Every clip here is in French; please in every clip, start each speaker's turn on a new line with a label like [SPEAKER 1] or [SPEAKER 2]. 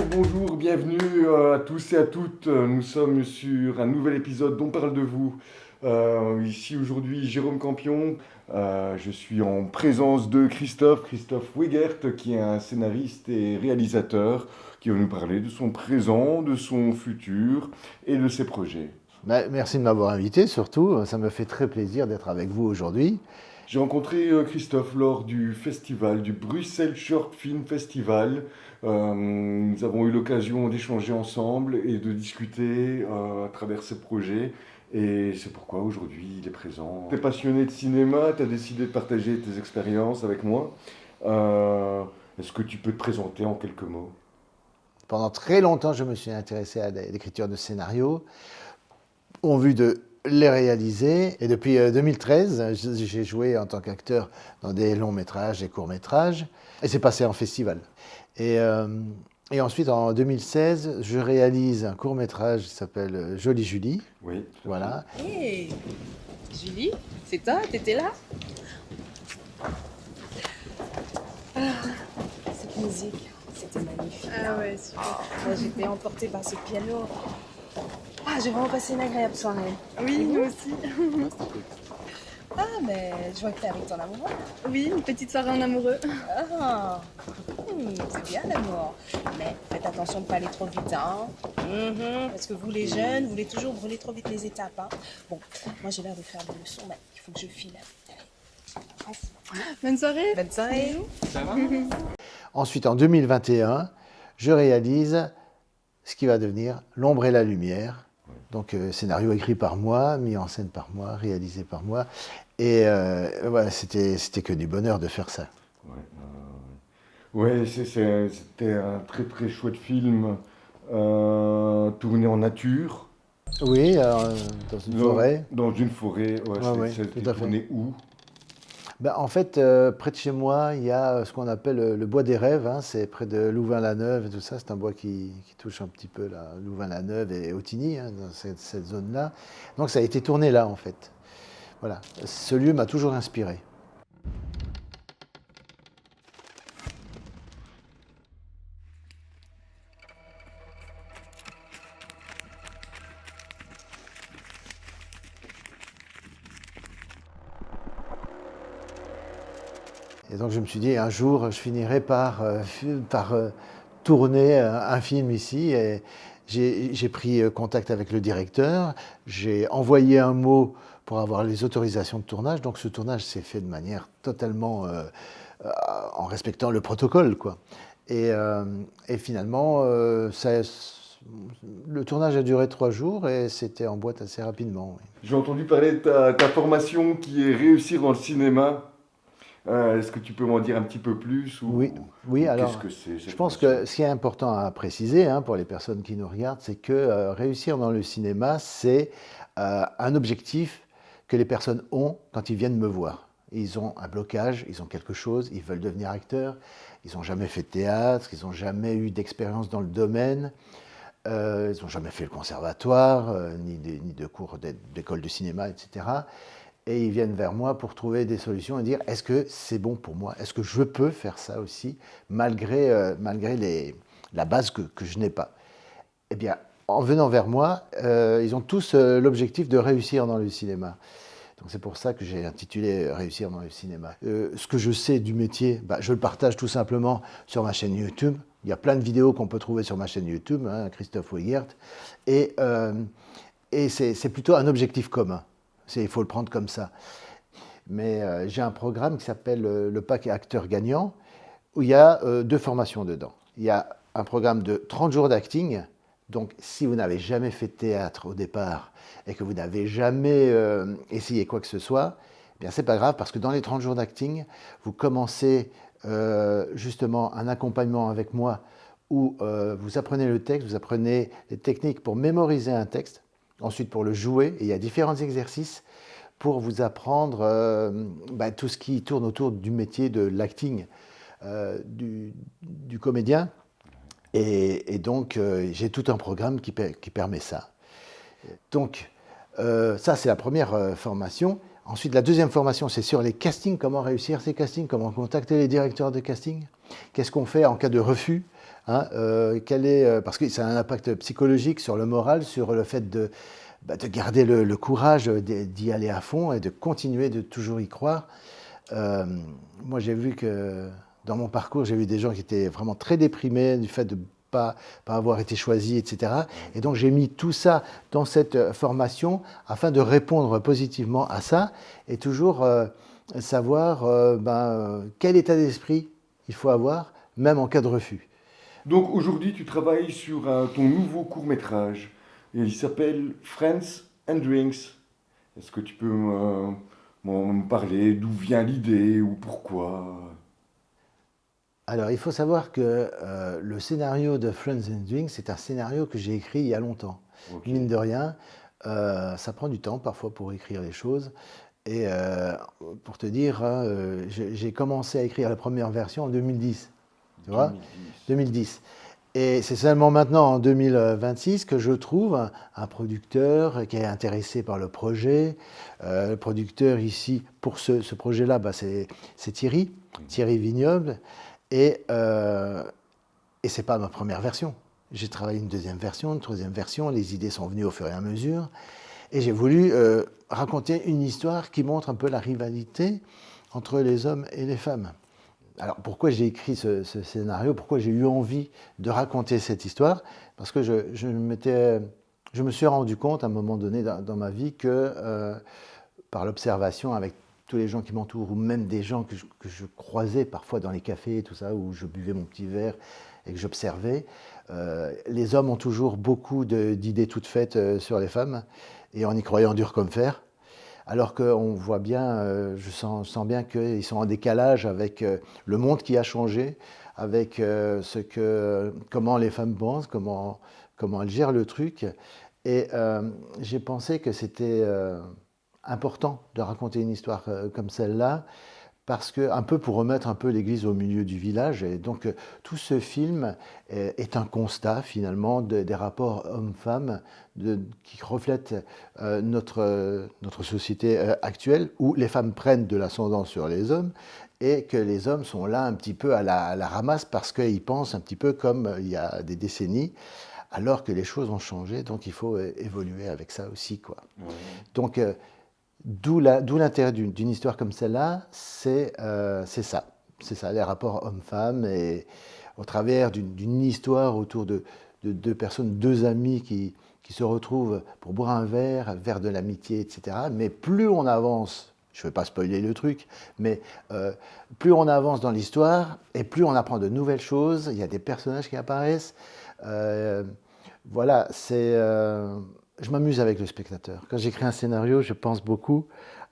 [SPEAKER 1] Bonjour, bienvenue à tous et à toutes. Nous sommes sur un nouvel épisode d'On parle de vous. Ici aujourd'hui Jérôme Campion. Je suis en présence de Christophe Wegert, qui est un scénariste et réalisateur, qui va nous parler de son présent, de son futur et de ses projets.
[SPEAKER 2] Merci de m'avoir invité, surtout. Ça me fait très plaisir d'être avec vous aujourd'hui.
[SPEAKER 1] J'ai rencontré Christophe lors du festival, du Bruxelles Short Film Festival. Nous avons eu l'occasion d'échanger ensemble et de discuter à travers ses projets. Et c'est pourquoi aujourd'hui il est présent. Tu es passionné de cinéma, tu as décidé de partager tes expériences avec moi. Est-ce que tu peux te présenter en quelques mots?
[SPEAKER 2] Pendant très longtemps, je me suis intéressé à l'écriture de scénarios, en vue de les réaliser. Et depuis 2013, j'ai joué en tant qu'acteur dans des longs métrages, des courts métrages. Et c'est passé en festival. Et ensuite, en 2016, je réalise un court métrage qui s'appelle Jolie Julie.
[SPEAKER 1] Oui.
[SPEAKER 2] Voilà.
[SPEAKER 3] Hé, Julie, c'est toi, t'étais là? Cette musique, c'était magnifique.
[SPEAKER 4] Ah ouais, super.
[SPEAKER 3] Moi, j'étais emportée par ce piano. J'ai vraiment passé une agréable soirée.
[SPEAKER 4] Oui, nous aussi.
[SPEAKER 3] Mais je vois que t'es avec ton amoureux.
[SPEAKER 4] Oui, une petite soirée en amoureux.
[SPEAKER 3] C'est bien l'amour. Mais faites attention de pas aller trop vite, hein. Parce que vous, les jeunes, vous voulez toujours brûler trop vite les étapes, hein. Bon, moi j'ai l'air de faire des leçons, mais il faut que je file. Allez.
[SPEAKER 4] Bonne soirée.
[SPEAKER 3] Bonne soirée.
[SPEAKER 2] Ensuite, en 2021, je réalise ce qui va devenir L'ombre et la lumière. Donc, scénario écrit par moi, mis en scène par moi, réalisé par moi. Et voilà, c'était que du bonheur de faire ça.
[SPEAKER 1] Ouais, c'était un très très chouette film tourné en nature.
[SPEAKER 2] Oui, dans une forêt.
[SPEAKER 1] Dans une forêt, ouais,
[SPEAKER 2] Ouais,
[SPEAKER 1] c'était
[SPEAKER 2] tout à fait.
[SPEAKER 1] tourné où?
[SPEAKER 2] En fait, près de chez moi, il y a ce qu'on appelle le bois des rêves. Hein, c'est près de Louvain-la-Neuve et tout ça. C'est un bois qui touche un petit peu là, Louvain-la-Neuve et Autigny, hein, dans cette zone-là. Donc ça a été tourné là, en fait. Voilà. Ce lieu m'a toujours inspiré. Et donc je me suis dit, un jour, je finirai par tourner un film ici. Et j'ai pris contact avec le directeur, j'ai envoyé un mot pour avoir les autorisations de tournage. Donc ce tournage s'est fait de manière totalement en respectant le protocole, quoi. Et finalement, le tournage a duré 3 jours et c'était en boîte assez rapidement. Oui.
[SPEAKER 1] J'ai entendu parler de ta formation qui est réussir dans le cinéma. Est-ce que tu peux m'en dire un petit peu plus
[SPEAKER 2] Oui, alors,
[SPEAKER 1] qu'est-ce que c'est cette
[SPEAKER 2] je pense
[SPEAKER 1] formation?
[SPEAKER 2] que ce qui est important à préciser, hein, pour les personnes qui nous regardent, c'est que réussir dans le cinéma, c'est un objectif que les personnes ont quand ils viennent me voir. Ils ont un blocage, ils ont quelque chose, ils veulent devenir acteurs, ils n'ont jamais fait de théâtre, ils n'ont jamais eu d'expérience dans le domaine, ils n'ont jamais fait le conservatoire, ni de cours d'école de cinéma, etc. Et ils viennent vers moi pour trouver des solutions et dire est-ce que c'est bon pour moi? Est-ce que je peux faire ça aussi, malgré la base que je n'ai pas? Eh bien, en venant vers moi, ils ont tous l'objectif de réussir dans le cinéma. Donc c'est pour ça que j'ai intitulé Réussir dans le cinéma. Ce que je sais du métier, je le partage tout simplement sur ma chaîne YouTube. Il y a plein de vidéos qu'on peut trouver sur ma chaîne YouTube, hein, Christophe Wegert. Et c'est plutôt un objectif commun. Il faut le prendre comme ça. Mais j'ai un programme qui s'appelle le pack acteur gagnant, où il y a 2 formations dedans. Il y a un programme de 30 jours d'acting. Donc, si vous n'avez jamais fait de théâtre au départ et que vous n'avez jamais essayé quoi que ce soit, eh bien, c'est pas grave parce que dans les 30 jours d'acting, vous commencez justement un accompagnement avec moi où vous apprenez le texte, vous apprenez les techniques pour mémoriser un texte, ensuite pour le jouer. Et il y a différents exercices pour vous apprendre tout ce qui tourne autour du métier de l'acting, du comédien. Et donc, j'ai tout un programme qui permet ça. Donc, ça, c'est la première formation. Ensuite, la deuxième formation, c'est sur les castings, comment réussir ces castings, comment contacter les directeurs de casting, qu'est-ce qu'on fait en cas de refus, hein, parce que ça a un impact psychologique sur le moral, sur le fait de garder le courage d'y aller à fond et de continuer de toujours y croire. Moi, j'ai vu que dans mon parcours, j'ai vu des gens qui étaient vraiment très déprimés du fait de pas avoir été choisis, etc. Et donc, j'ai mis tout ça dans cette formation afin de répondre positivement à ça et toujours savoir quel état d'esprit il faut avoir, même en cas de refus.
[SPEAKER 1] Donc aujourd'hui, tu travailles sur ton nouveau court-métrage. Et il s'appelle Friends and Drinks. Est-ce que tu peux m'en parler? D'où vient l'idée ou pourquoi?
[SPEAKER 2] Alors, il faut savoir que le scénario de Friends and Drinks, c'est un scénario que j'ai écrit il y a longtemps.
[SPEAKER 1] Ok.
[SPEAKER 2] Mine de rien, ça prend du temps parfois pour écrire les choses. Et pour te dire, hein, j'ai commencé à écrire la première version en 2010. Tu vois 2010. Et c'est seulement maintenant, en 2026, que je trouve un producteur qui est intéressé par le projet. Le producteur ici, pour ce projet-là, c'est Thierry Vignoble. Et ce n'est pas ma première version. J'ai travaillé une deuxième version, une troisième version. Les idées sont venues au fur et à mesure. Et j'ai voulu raconter une histoire qui montre un peu la rivalité entre les hommes et les femmes. Alors pourquoi j'ai écrit ce scénario? Pourquoi j'ai eu envie de raconter cette histoire? Parce que je me suis rendu compte à un moment donné dans ma vie que par l'observation avec tous les gens qui m'entourent, ou même des gens que je croisais parfois dans les cafés et tout ça, où je buvais mon petit verre et que j'observais, les hommes ont toujours beaucoup d'idées toutes faites sur les femmes, et en y croyant dur comme fer. Alors qu'on voit bien, je sens bien qu'ils sont en décalage avec le monde qui a changé, avec comment les femmes pensent, comment elles gèrent le truc. Et j'ai pensé que c'était important de raconter une histoire comme celle-là, parce que, un peu pour remettre un peu l'église au milieu du village. Et donc tout ce film est un constat finalement des rapports hommes-femmes qui reflètent notre société actuelle, où les femmes prennent de l'ascendant sur les hommes et que les hommes sont là un petit peu à la ramasse parce qu'ils pensent un petit peu comme il y a des décennies, alors que les choses ont changé, donc il faut évoluer avec ça aussi, quoi.
[SPEAKER 1] Ouais.
[SPEAKER 2] Donc d'où l'intérêt d'une histoire comme celle-là, c'est ça. C'est ça, les rapports hommes-femmes, et au travers d'une histoire autour de deux personnes, deux amis qui se retrouvent pour boire un verre de l'amitié, etc. Mais plus on avance, je ne vais pas spoiler le truc, mais plus on avance dans l'histoire, et plus on apprend de nouvelles choses, il y a des personnages qui apparaissent. Voilà, je m'amuse avec le spectateur. Quand j'écris un scénario, je pense beaucoup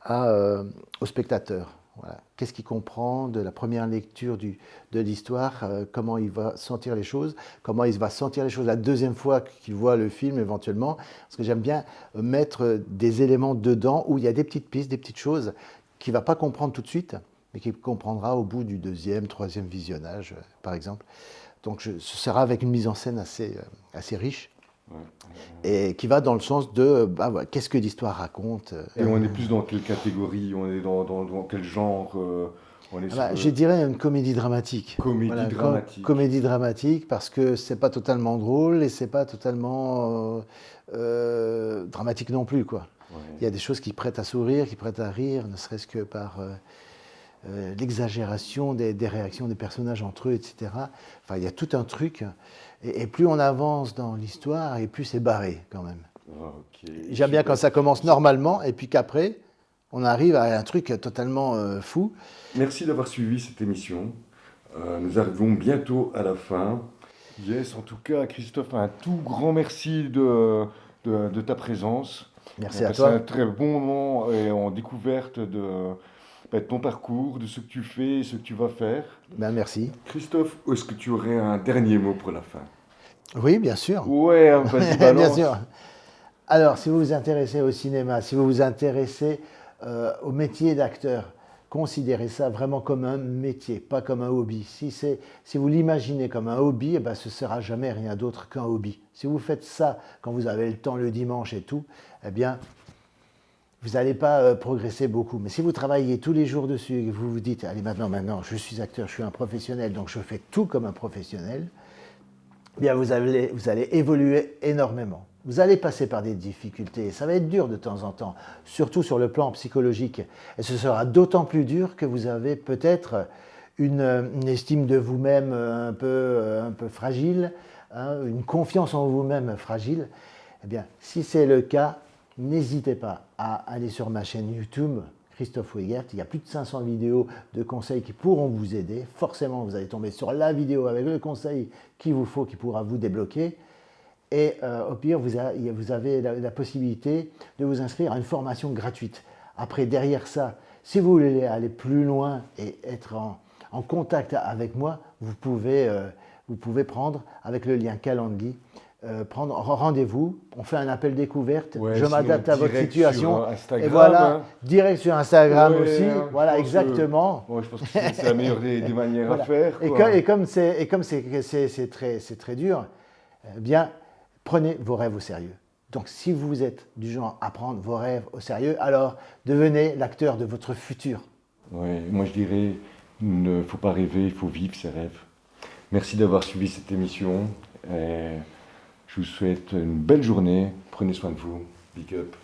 [SPEAKER 2] au spectateur. Voilà. Qu'est-ce qu'il comprend de la première lecture de l'histoire, comment il va sentir les choses, comment il va sentir les choses la deuxième fois qu'il voit le film éventuellement. Parce que j'aime bien mettre des éléments dedans où il y a des petites pistes, des petites choses qu'il ne va pas comprendre tout de suite, mais qu'il comprendra au bout du deuxième, troisième visionnage, par exemple. Donc ce sera avec une mise en scène assez riche. Et qui va dans le sens de qu'est-ce que l'histoire raconte.
[SPEAKER 1] Et on est plus dans quelle catégorie? On est dans quel genre?
[SPEAKER 2] Je dirais une comédie dramatique.
[SPEAKER 1] Dramatique.
[SPEAKER 2] Comédie dramatique, parce que c'est pas totalement drôle et c'est pas totalement dramatique non plus, quoi.
[SPEAKER 1] Ouais.
[SPEAKER 2] Il y a des choses qui prêtent à sourire, qui prêtent à rire, ne serait-ce que par l'exagération des réactions des personnages entre eux, etc. Enfin, il y a tout un truc. Et plus on avance dans l'histoire, et plus c'est barré, quand même.
[SPEAKER 1] Okay.
[SPEAKER 2] J'aime bien quand ça commence normalement, et puis qu'après, on arrive à un truc totalement fou.
[SPEAKER 1] Merci d'avoir suivi cette émission. Nous arrivons bientôt à la fin. Yes, en tout cas, Christophe, un tout grand merci de ta présence.
[SPEAKER 2] Merci à toi.
[SPEAKER 1] C'est un très bon moment et en découverte de ton parcours, de ce que tu fais et ce que tu vas faire.
[SPEAKER 2] Merci.
[SPEAKER 1] Christophe, est-ce que tu aurais un dernier mot pour la fin?
[SPEAKER 2] Oui, bien sûr.
[SPEAKER 1] Ouais, vas-y, balance.
[SPEAKER 2] Bien sûr. Alors, si vous vous intéressez au cinéma, si vous vous intéressez au métier d'acteur, considérez ça vraiment comme un métier, pas comme un hobby. Si vous l'imaginez comme un hobby, ce ne sera jamais rien d'autre qu'un hobby. Si vous faites ça quand vous avez le temps le dimanche et tout, vous n'allez pas progresser beaucoup. Mais si vous travaillez tous les jours dessus et que vous vous dites, allez, maintenant, je suis acteur, je suis un professionnel, donc je fais tout comme un professionnel, eh bien vous allez évoluer énormément. Vous allez passer par des difficultés, ça va être dur de temps en temps, surtout sur le plan psychologique. Et ce sera d'autant plus dur que vous avez peut-être une estime de vous-même un peu fragile, hein, une confiance en vous-même fragile. Eh bien, si c'est le cas, n'hésitez pas à aller sur ma chaîne YouTube, Christophe Wiegert. Il y a plus de 500 vidéos de conseils qui pourront vous aider. Forcément, vous allez tomber sur la vidéo avec le conseil qu'il vous faut, qui pourra vous débloquer. Et au pire, vous avez la possibilité de vous inscrire à une formation gratuite. Après, derrière ça, si vous voulez aller plus loin et être en contact avec moi, vous pouvez prendre, avec le lien Calendly, prendre rendez-vous, on fait un appel découverte,
[SPEAKER 1] Ouais,
[SPEAKER 2] je
[SPEAKER 1] sinon,
[SPEAKER 2] m'adapte à votre
[SPEAKER 1] direct
[SPEAKER 2] situation.
[SPEAKER 1] sur Instagram,
[SPEAKER 2] Et voilà,
[SPEAKER 1] hein.
[SPEAKER 2] direct sur Instagram
[SPEAKER 1] Ouais,
[SPEAKER 2] aussi,
[SPEAKER 1] hein,
[SPEAKER 2] voilà,
[SPEAKER 1] je pense
[SPEAKER 2] exactement.
[SPEAKER 1] Ouais, je pense que c'est la meilleure des manières
[SPEAKER 2] Voilà.
[SPEAKER 1] à faire.
[SPEAKER 2] Et,
[SPEAKER 1] Quoi.
[SPEAKER 2] comme c'est très dur, eh bien, prenez vos rêves au sérieux. Donc, si vous êtes du genre à prendre vos rêves au sérieux, alors devenez l'acteur de votre futur.
[SPEAKER 1] Ouais, moi je dirais, il ne faut pas rêver, il faut vivre ses rêves. Merci d'avoir suivi cette émission. Et je vous souhaite une belle journée. Prenez soin de vous. Big up.